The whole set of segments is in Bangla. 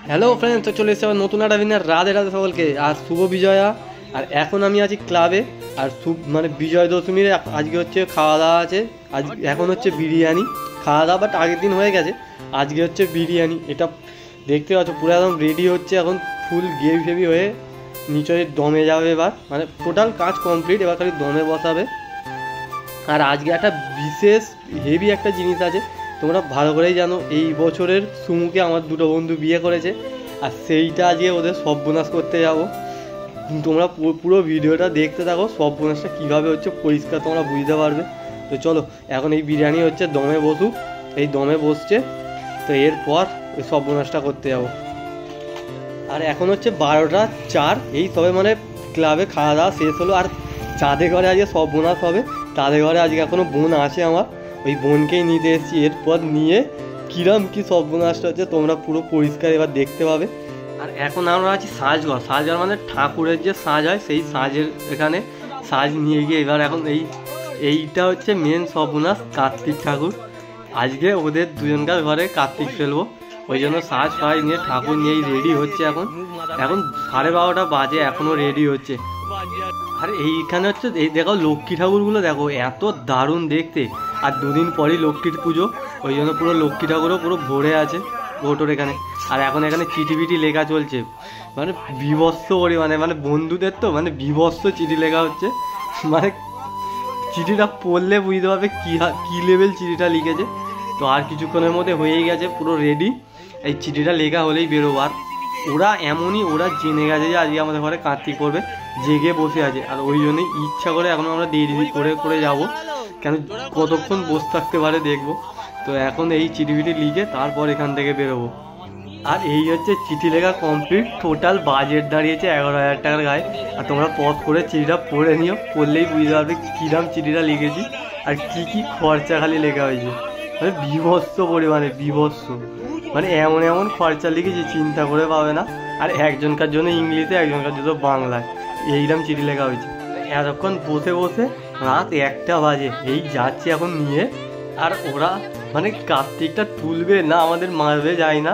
হ্যালো ফ্রেন্ডস, তো চলে এসেছে আমার নতুন একটা দিনের রাধে রাধে সকলকে। আর শুভ বিজয়া। আর এখন আমি আছি ক্লাবে। আর মানে বিজয় দশমীর আজকে হচ্ছে খাওয়া দাওয়া আছে। আজ এখন হচ্ছে বিরিয়ানি খাওয়া দাওয়া, বাট আগের দিন হয়ে গেছে। আজকে হচ্ছে বিরিয়ানি, এটা দেখতে পাচ্ছ পুরো একদম রেডি হচ্ছে এখন, ফুল গেভি ফেভি হয়ে নিচে দমে যাবে। এবার মানে টোটাল কাজ কমপ্লিট, এবার খালি দমে বসাবে। আর আজকে একটা বিশেষ হেভি একটা জিনিস আছে, তোমরা ভালো করেই জানো। এই বছরের সুমুকে আমার দুটো বন্ধু বিয়ে করেছে, আর সেইটা আজকে ওদের সর্বনাশ করতে যাব। তোমরা পুরো ভিডিওটা দেখতে থাকো, সর্বনাশটা কীভাবে হচ্ছে পরিষ্কার তোমরা বুঝতে পারবে। তো চলো, এখন এই বিরিয়ানি হচ্ছে দমে বসুক, এই দমে বসছে, তো এরপর ওই সর্বনাশটা করতে যাবো। আর এখন হচ্ছে 12টা 4, এই তবে মানে ক্লাবে খাওয়া দাওয়া শেষ হলো। আর চাঁদের ঘরে আজকে সর্বনাশ হবে, তাদের ঘরে আজকে এখনও বোন আছে আমার, ওই বোনকেই নিতে এসেছি। এরপর নিয়ে কিরম কি সর্বনাশটা হচ্ছে তোমরা পুরো পরিষ্কার এবার দেখতে পাবে। আর এখন আমরা আছি সাজঘর। সাজঘর মানে ঠাকুরের যে সাজ হয়, সেই সাজের এখানে সাজ নিয়ে গিয়ে এবার এখন এইটা হচ্ছে মেন সর্বনাশ, কার্তিক ঠাকুর। আজকে ওদের দুজনকার ঘরে কার্তিক ফেলবো, ওই জন্য সাজ ফাজ নিয়ে ঠাকুর নিয়েই রেডি হচ্ছে। এখন 12:30 বাজে, এখনও রেডি হচ্ছে। আর এইখানে হচ্ছে এই দেখো লক্ষ্মী ঠাকুরগুলো দেখো, এত দারুণ দেখতে। আর দুদিন পরই লক্ষ্মীর পুজো, ওই জন্য পুরো লক্ষ্মী ঠাকুরও পুরো ভরে আছে ভোটোর এখানে। আর এখন এখানে চিঠি বিটি লেখা চলছে, মানে বিভৎস পরিমাণে, মানে বন্ধুদের তো মানে বিভৎস চিঠি লেখা হচ্ছে। মানে চিঠিটা পড়লে বুঝতে পারবে কী লেভেল চিঠিটা লিখেছে। তো আর কিছুক্ষণের মধ্যে হয়েই গেছে পুরো রেডি, এই চিঠিটা লেখা হলেই বেরোবো। আর ওরা এমনই, ওরা জেনে গেছে যে আজকে আমাদের ঘরে কার্তিক করবে, জেগে বসে আছে। আর ওই জন্যই ইচ্ছা করে এখন আমরা দেরি করে করে যাবো, কেন কতক্ষণ বসে থাকতে পারে দেখবো। তো এখন এই চিঠি ফিটি লিখে তারপর এখান থেকে বেরোবো। আর এই হচ্ছে চিঠি লেখা কমপ্লিট, টোটাল বাজেট দাঁড়িয়েছে 11,000 টাকার গায়ে। আর তোমরা পজ করে চিঠিটা পড়ে নিও, পড়লেই বুঝতে পারবে কীরকম চিঠিটা লিখেছি আর কি কি খরচা খালি লেখা হয়েছে। মানে বিভৎস পরিমাণে বিভৎস, মানে এমন এমন খরচা লিখেছি চিন্তা করে পাবে না। আর একজনকার জন্য ইংলিশে, একজনকার জন্য বাংলায়, এইরকম চিঠি লেখা হয়েছে। এতক্ষণ বসে বসে রাত 1টা বাজে, এই যাচ্ছি এখন নিয়ে। আর ওরা মানে কার্তিকটা তুলবে না আমাদের মারবে যায় না,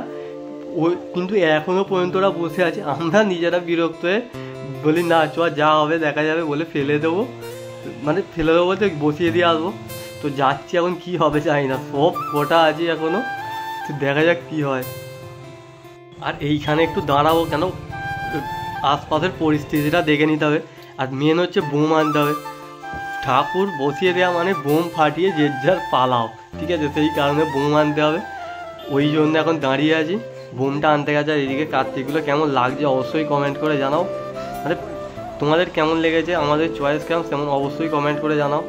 ওই কিন্তু এখনো পর্যন্ত ওরা বসে আছে। আমরা নিজেরা বিরক্ত হয়ে বলি না চ, যা হবে দেখা যাবে, বলে ফেলে দেবো। মানে ফেলে দেবো বলতে বসিয়ে দিয়ে আসবো। তো যাচ্ছি, এখন কি হবে জানি না, সব কটা আছে এখনো, তো দেখা যাক কি হয়। আর এইখানে একটু দাঁড়াবো, কেন আশপাশের পরিস্থিতিটা দেখে নিতে হবে। আর মেন হচ্ছে বোম আনতে হবে, ঠাকুর বসিয়ে দেওয়া মানে বোম ফাটিয়ে যে যার পালাও, ঠিক আছে? সেই কারণে বোম আনতে হবে, ওই জন্য এখন দাঁড়িয়ে আছি। বোমটা আনতে গেছে। আর এদিকে কার্তিকগুলো কেমন লাগছে অবশ্যই কমেন্ট করে জানাও, মানে তোমাদের কেমন লেগেছে, আমাদের চয়েস কেমন তেমন অবশ্যই কমেন্ট করে জানাও।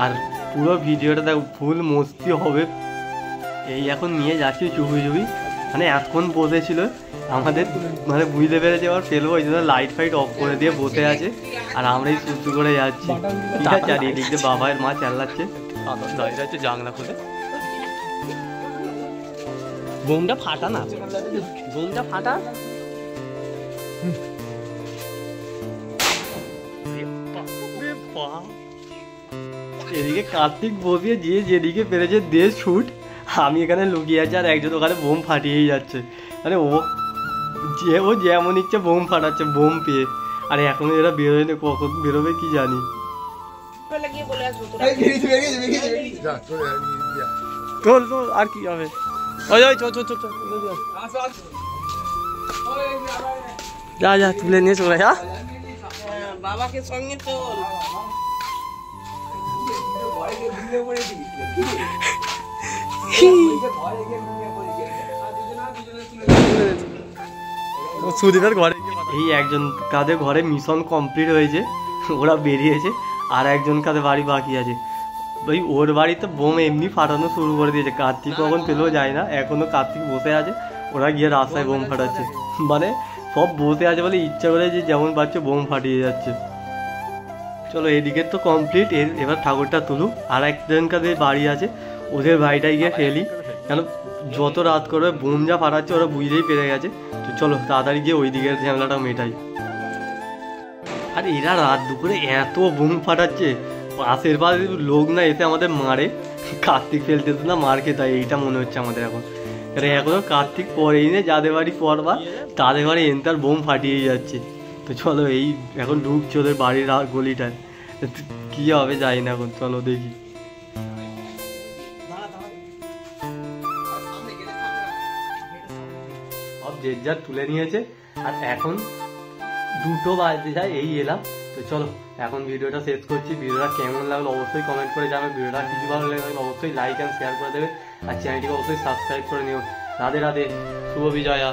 আর পুরো ভিডিওটা দেখো, ফুল মস্তি হবে। এই এখন নিয়ে যাচ্ছি চুপি চুপি, মানে এতক্ষণ বসেছিল আমাদের, মানে বুঝতে পেরেছে আবার ফেলবো, ওই জন্য লাইট ফাইট অফ করে দিয়ে বসে আছে। আর আমরাই সুস্থ করে যাচ্ছি, ঠিক আছে? আর এদিক দিয়ে বাবার মা চালাচ্ছে, দাঁড়িয়ে যাচ্ছে জানলা খুলে। বোমটা ফাটা না, বোমটা ফাটা। এদিকে কার্তিক বসিয়ে যে যেদিকে পেরেছে দেশ ছুট, আমি এখানে লুকিয়ে আছি। আর একজন ওখানে বোম ফাটিয়েই যাচ্ছে, মানে ও যেমন ইচ্ছে বোম ফাটাচ্ছে বোম পেয়ে। আর এখনো এরা বেরোয়নি, কখন বেরোবে কি জানি। চল চল, আর কি হবে, যা যা তুলে নিয়ে চলে যা বাবাকে সঙ্গে চল। সুদীপের ঘরে এই একজন কাদের ঘরে মিশন কমপ্লিট হয়েছে, ওরা বেরিয়েছে। আর একজন কাদের বাড়ি বাকি আছে, ওই ওর বাড়িতে বোম এমনি ফাটানো শুরু করে দিয়েছে। কার্তিক কখন পেলেও যায় না, এখনো কার্তিক বসে আছে, ওরা গিয়ে রাস্তায় বোম ফাটাচ্ছে। মানে সব বসে আছে বলে ইচ্ছা করে যে যেমন পাচ্ছে বোম ফাটিয়ে যাচ্ছে। চলো এদিকে তো কমপ্লিট, এবার ঠাকুরটা তুলুক। আর একজন কাদের বাড়ি আছে, ওদের বাড়িটাই গিয়ে ফেলি, কেন যত রাত করবে বোম যা ফাটাচ্ছে ওরা বুঝতেই পেরে গেছে। তো চলো তাড়াতাড়ি গিয়ে ওই দিকের ঝামেলাটা মেটাই। আর এরা রাত দুপুরে এত বোম ফাটাচ্ছে, পাশের লোক না এসে আমাদের মারে, কার্তিক ফেলতে তো না মার খেতে হয়, এইটা মনে হচ্ছে আমাদের এখন। আরে এখনো কার্তিক পরেই না, যাদের বাড়ি পরবা তাদের বাড়ি এন্টার বোম ফাটিয়ে যাচ্ছে। তো চলো এই এখন ঢুকছে ওদের বাড়ির গলিটায়, কি হবে যাই না এখন, চলো দেখি। সব যে যার তুলে নিয়েছে আর এখন 2টো বাজতে যায়, এই এলাম। তো চলো এখন ভিডিওটা শেষ করছি। ভিডিওটা কেমন লাগলো অবশ্যই কমেন্ট করে যাবে। ভিডিওটা কিছু ভালো লাগলে অবশ্যই লাইক অ্যান্ড শেয়ার করে দেবে, আর চ্যানেলটিকে অবশ্যই সাবস্ক্রাইব করে নিও। রাধে রাধে, শুভ বিজয়া।